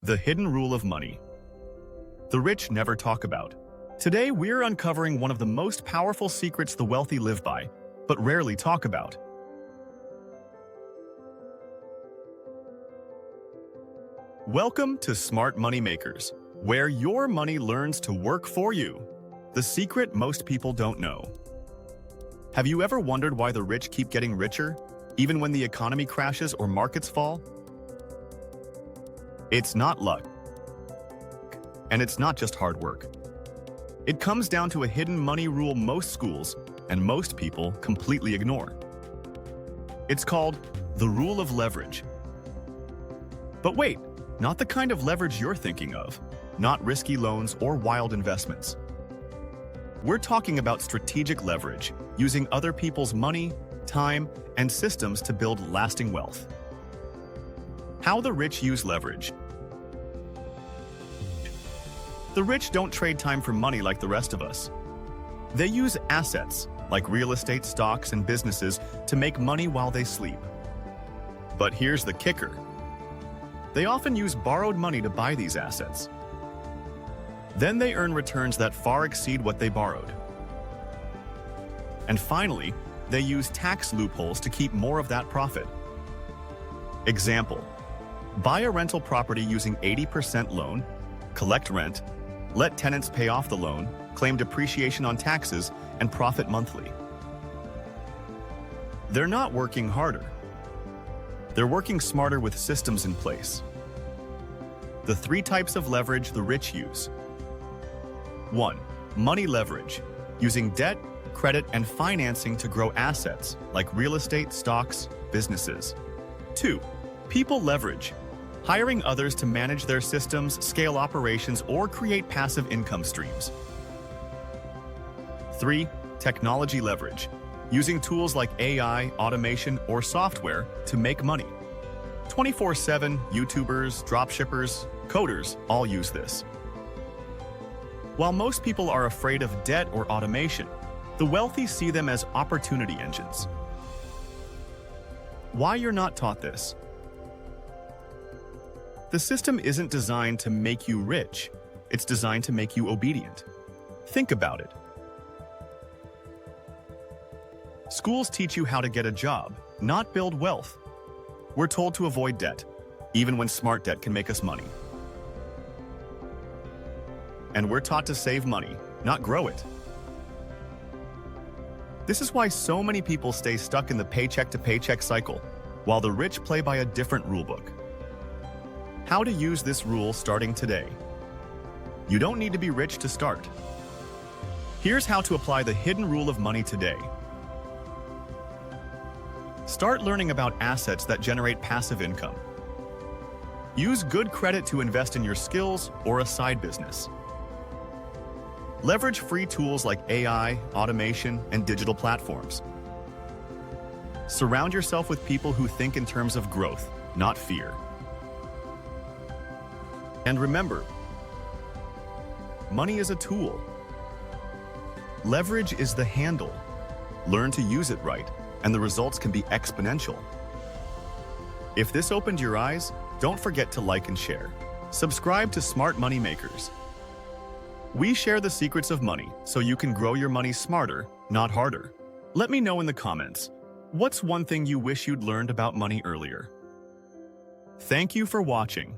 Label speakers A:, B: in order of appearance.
A: The hidden rule of money. The rich never talk about. Today, we're uncovering one of the most powerful secrets the wealthy live by, but rarely talk about. Welcome to Smart Money Makers, where your money learns to work for you. The secret most people don't know. Have you ever wondered why the rich keep getting richer, even when the economy crashes or markets fall? It's not luck. And it's not just hard work. It comes down to a hidden money rule most schools and most people completely ignore. It's called the rule of leverage. But wait, not the kind of leverage you're thinking of, not risky loans or wild investments. We're talking about strategic leverage, using other people's money, time, and systems to build lasting wealth. How the rich use leverage. The rich don't trade time for money like the rest of us. They use assets, like real estate, stocks, and businesses, to make money while they sleep. But here's the kicker. They often use borrowed money to buy these assets. Then they earn returns that far exceed what they borrowed. And finally, they use tax loopholes to keep more of that profit. Example: buy a rental property using 80% loan, collect rent, let tenants pay off the loan, claim depreciation on taxes, and profit monthly. They're not working harder. They're working smarter with systems in place. The three types of leverage the rich use. 1. Money leverage, using debt, credit, and financing to grow assets like real estate, stocks, businesses. 2. People leverage, hiring others to manage their systems, scale operations, or create passive income streams. 3. Technology leverage, using tools like AI, automation, or software to make money. 24/7 YouTubers, dropshippers, coders all use this. While most people are afraid of debt or automation, the wealthy see them as opportunity engines. Why you're not taught this? The system isn't designed to make you rich. It's designed to make you obedient. Think about it. Schools teach you how to get a job, not build wealth. We're told to avoid debt, even when smart debt can make us money. And we're taught to save money, not grow it. This is why so many people stay stuck in the paycheck to paycheck cycle, while the rich play by a different rulebook. How to use this rule starting today. You don't need to be rich to start. Here's how to apply the hidden rule of money today. Start learning about assets that generate passive income. Use good credit to invest in your skills or a side business. Leverage free tools like AI, automation, and digital platforms. Surround yourself with people who think in terms of growth, not fear. And remember, money is a tool. Leverage is the handle. Learn to use it right, and the results can be exponential. If this opened your eyes, don't forget to like and share. Subscribe to Smart Money Makers. We share the secrets of money so you can grow your money smarter, not harder. Let me know in the comments, what's one thing you wish you'd learned about money earlier? Thank you for watching.